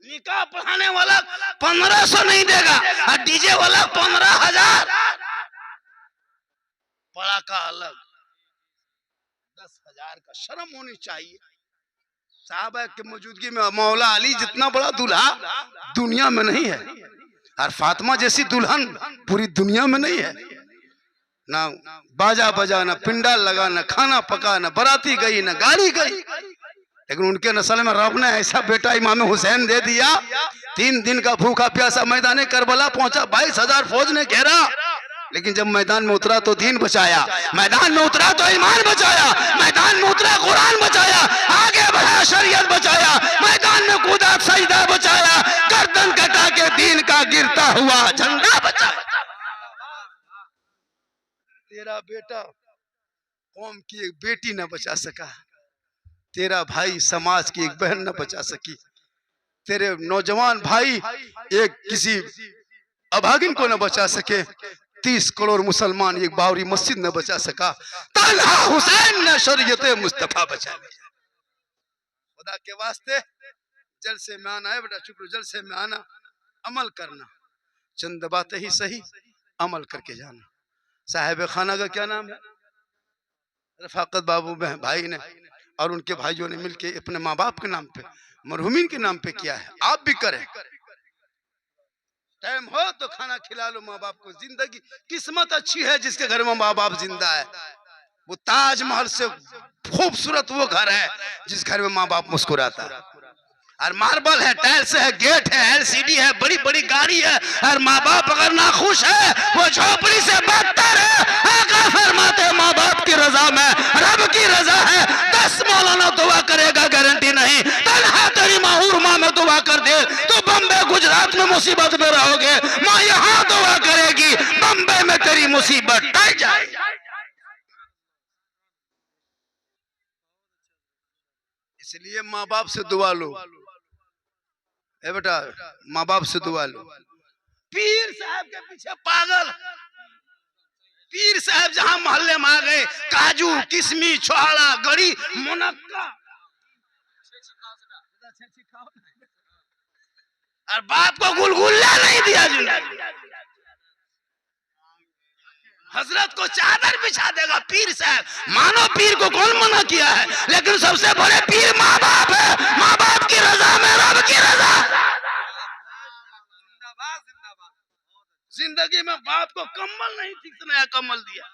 निकाह पढ़ाने वाला 1500 नहीं देगा, और डीजे वाला 15,000, पड़ा का अलग 10,000 का। शर्म होनी चाहिए। साहबा की मौजूदगी में मौला अली जितना बड़ा दूल्हा दुनिया में नहीं है, और फातिमा जैसी दुल्हन पूरी दुनिया में नहीं है। ना बाजा बजा, ना पिंडाल लगा, ना खाना पका, ना बराती गई, ना गाड़ी गई, लेकिन उनके नस्ल में रब ने ऐसा बेटा इमाम हुसैन दे दिया। 3 दिन का भूखा प्यासा मैदान करबला पहुंचा, 22,000 फौज ने घेरा, लेकिन जब मैदान में उतरा तो दीन बचाया, मैदान में उतरा तो ईमान बचाया, मैदान में उतरा कुरान बचाया, आगे बढ़ा शरीयत बचाया, मैदान में कूदा सजदा बचाया, गर्दन कटा के दीन का गिरता हुआ झंडा बचाया। तेरा बेटा कौम की एक बेटी न बचा सका, तेरा भाई समाज की एक बहन न बचा सकी, तेरे नौजवान भाई एक किसी अभागिन को न बचा सके, 30 करोड़ मुसलमान एक बावरी मस्जिद न बचा सका, तन्हा हुसैन ने शरीयत मुस्तफा बचा लिया। खुदा के वास्ते जलसे में आना है बेटा, चुप रहो, जलसे में आना, अमल करना, चंद बातें ही सही अमल करके जाना। साहिब खाना का क्या नाम है? रफाकत बाबू भाई ने और उनके भाइयों ने मिलकर अपने माँ बाप के नाम पे, मरहुमीन के नाम पे किया है। आप भी करें, टाइम हो तो खाना खिला लो माँ बाप को। जिंदगी किस्मत अच्छी है जिसके घर में माँ बाप जिंदा है। वो ताजमहल से खूबसूरत वो घर है जिस घर में माँ बाप मुस्कुराता है, और मार्बल है, टाइल्स है, गेट है, एलसीडी है, बड़ी बड़ी गाड़ी है, और माँ बाप अगर ना खुश है वो झोपड़ी से बदतर है। आका फरमाते माँ बाप की रजा में रब की रजा है। 10 मौलाना दुआ करेगा गारंटी नहीं, तन्हा तेरी माँ उरमा में दुआ कर दे तो बम्बे गुजरात में मुसीबत में रहोगे, माँ यहाँ दुआ करेगी बम्बे में तेरी मुसीबत टल जाएगी। इसलिए माँ बाप से दुआ लो। ए बेटा, माँ बाप से दुआ लो। पीर साहब के पीछे पागल, पीर साहब जहां मोहल्ले में आ गए, काजू किशमिश छोहाड़ा गड़ी मुनक्का, और बाप को गुलगुल्ला नहीं दिया जिंदगी। हजरत को चादर बिछा देगा पीर साहब। मानो पीर को कौन मना किया है, लेकिन सबसे बड़े पीर माँ बाप है। माँ बाप की रजा में रब की रजा। जिंदगी में बाप को कम्बल नहीं ठीक से नया कम्बल दिया।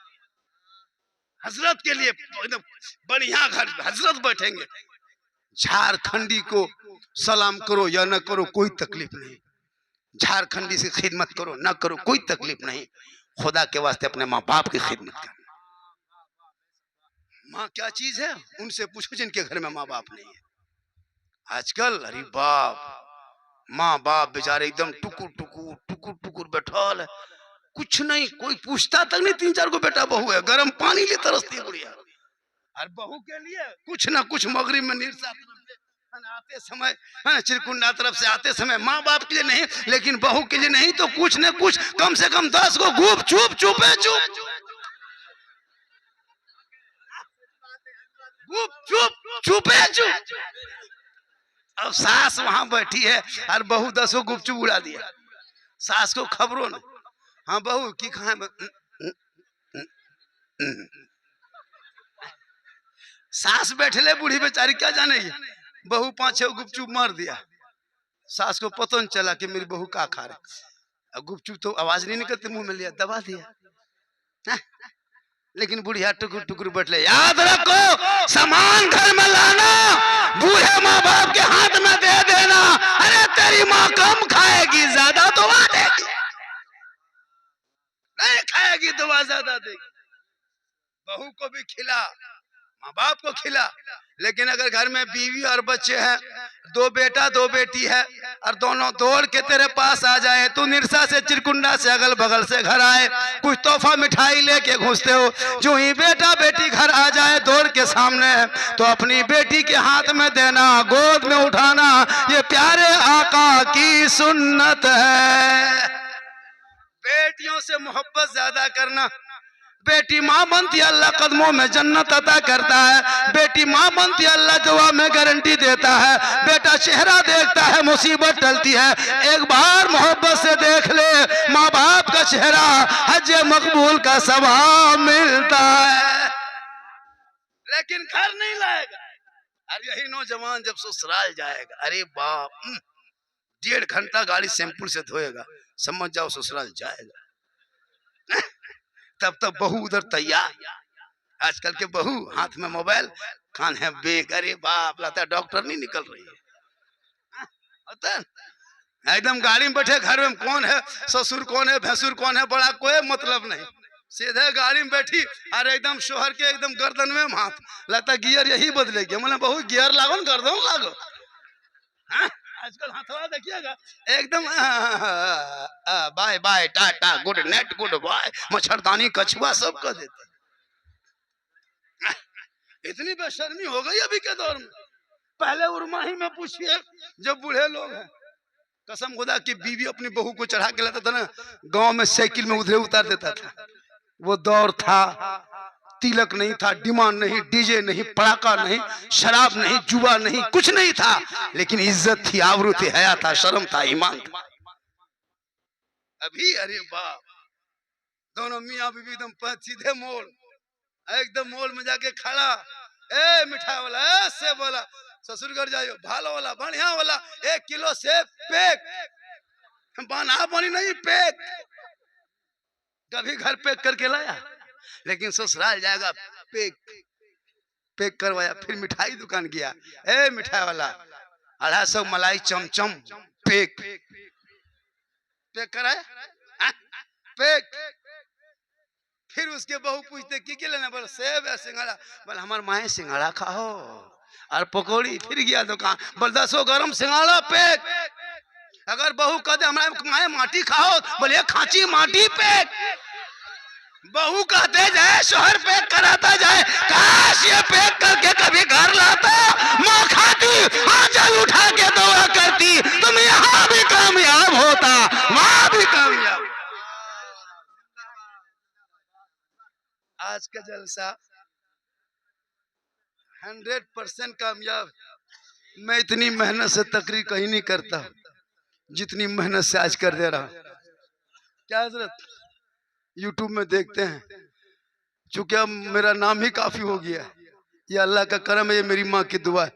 हजरत के लिए एकदम बढ़िया घर हजरत बैठेंगे। झारखंडी को सलाम करो या न करो कोई तकलीफ नहीं, झारखंडी से खिदमत करो न करो कोई तकलीफ नहीं, खुदा के वास्ते अपने माँ बाप की खिदमत करना। माँ क्या चीज है उनसे पूछो जिनके घर में माँ बाप नहीं है। आजकल अरे बाप माँ बाप बेचारे एकदम टुकुर टुकुर टुकुर टुकुर बैठल है, कुछ नहीं, कोई पूछता तक नहीं। 3-4 को बेटा बहू है, गर्म पानी लिए तरसती है बुढ़िया। और बहू के लिए कुछ ना कुछ मगरिब में निरसा आते समय, चिरकुंडा तरफ से आते समय माँ बाप के लिए नहीं, लेकिन बहू के लिए नहीं तो कुछ न कुछ कम से कम 10 को गुप चुप चुपे चुप गुप चुप चुपे चुप। अब सास वहां बैठी है और बहू 10 को गुपचुप उड़ा दिया। सास को खबरों नहीं, हाँ बहू की खाए सास बैठे ले बूढ़ी बेचारी क्या जानेगी, बहू 5-6 गुपचुप मार दिया। सास को पता नहीं चला कि मेरी बहू का खा रहे। गुपचुप तो आवाज नहीं निकलती, मुंह में लिया दबा दिया। लेकिन बुढ़िया टुकुर टुकुर बैठले। याद रखो सामान घर में लाना, बूढ़े माँ बाप के हाथ में दे देना। अरे तेरी माँ कम खाएगी ज्यादा दुआ देगी, नहीं खाएगी दुआ ज्यादा देगी। बहू को भी खिला, माँ बाप को खिला। लेकिन अगर घर में बीवी और बच्चे हैं, 2 बेटा 2 बेटी है, और दोनों दौड़ के तेरे पास आ जाए, तू निरसा से चिरकुंडा से अगल बगल से घर आए, कुछ तोहफा मिठाई लेके घुसते हो, जो ही बेटा बेटी घर आ जाए दौड़ के सामने, तो अपनी बेटी के हाथ में देना, गोद में उठाना। ये प्यारे आका की सुन्नत है। बेटियों से मोहब्बत ज्यादा करना। बेटी माँ बनती है, अल्लाह कदमों में जन्नत अता करता है। बेटी माँ बनती है, अल्लाह दुआ में गारंटी देता है। बेटा चेहरा देखता है, मुसीबत टलती है। एक बार मोहब्बत से देख ले माँ बाप का चेहरा, हज मकबूल का सवाब मिलता है। लेकिन घर नहीं लाएगा। और यही नौजवान जब ससुराल जाएगा, अरे बाप 1.5 घंटा गाड़ी शैम्पूल से धोएगा, समझ जाओ ससुराल जाएगा। तब तक बहू उधर तैयार। आजकल के बहू हाथ में मोबाइल, कान है बेग। अरे बाप लगता है डॉक्टर नहीं निकल रही है। होता है एकदम गाड़ी में बैठे, घर में कौन है, ससुर कौन है, भैंसुर कौन है, बड़ा कोई मतलब नहीं। सीधे गाड़ी में बैठी और एकदम शोहर के एकदम गर्दन में हाथ, लगता है गियर यही बदलेगी। मतलब बहुत गियर लागो न गर्दन लागो। आजकल हथवा देखिएगा एकदम bye bye tata good night good bye, मच्छरदानी कछुआ सब कर देते। इतनी बेशर्मी हो गई अभी के दौर में। पहले उर्माही में पूछिए, जब बूढ़े लोग हैं, कसम खुदा की बीवी अपनी बहू को चढ़ा के लाता था ना, गांव में साइकिल में उधरे उतार देता था। वो दौर था, तिलक नहीं था, डिमांड नहीं, डीजे नहीं, पड़ाका नहीं, शराब नहीं, जुआ नहीं, कुछ नहीं था। लेकिन इज्जत थी, आबरू थी, हया था, शर्म था, ईमान था। अभी अरे बाप, दोनों मियाँ बीवी एकदम सीधे मोल, एकदम मोल में जाके खड़ा। ए मिठाई वाला, ऐसे बोला, ससुर घर जाइयो, भालो वाला, बढ़िया वाला, 1 किलो से पैक, बना बनी नहीं पैक। कभी घर पैक करके लाया, लेकिन ससुराल जाएगा पैक करवाया। फिर मिठाई दुकान गया, ए मिठाई वाला 250 मलाई चमचम पैक कराया पैक। फिर उसके बहू पूछते की लेना, बोले सेब है, सिंघाड़ा, बोले हमार माए सिंघाड़ा खाओ और पकौड़ी। फिर गया दुकान, बोले 10 गरम सिंघाड़ा पैक। अगर बहू कहते हमारे माए माटी खाओ, बोले खांची माटी पैक। बहू कहते जाए शोहर पैक कराता जाए, काश ये पैक करके कभी घर लाता, माँ खाती, आंचल उठा के दुआ करती, तुम यहाँ भी कामयाब होता, वहां भी कामयाब। आज का जलसा 100% कामयाब। मैं इतनी मेहनत से तकरीर कहीं नहीं करता जितनी मेहनत से आज कर दे रहा। क्या हजरत यूट्यूब में देखते हैं, चूंकि अब मेरा नाम ही काफी हो गया, ये अल्लाह का करम है, ये मेरी माँ की दुआ है।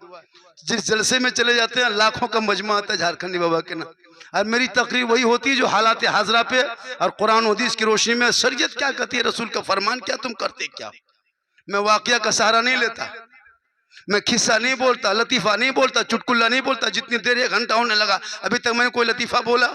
जिस जलसे में चले जाते हैं लाखों का मजमा आता है झारखंडी बाबा के नाम। और मेरी तकरीर वही होती है जो हालात हाजरा पे और कुरान हदीस की रोशनी में शरीयत क्या कहती है, रसूल का फरमान क्या, तुम करते क्या। मैं वाकया का सहारा नहीं लेता, मैं खिस्सा नहीं बोलता, लतीफा नहीं बोलता, चुटकुल्ला नहीं बोलता। जितनी देर 1 घंटा होने लगा अभी तक मैंने कोई लतीफा बोला?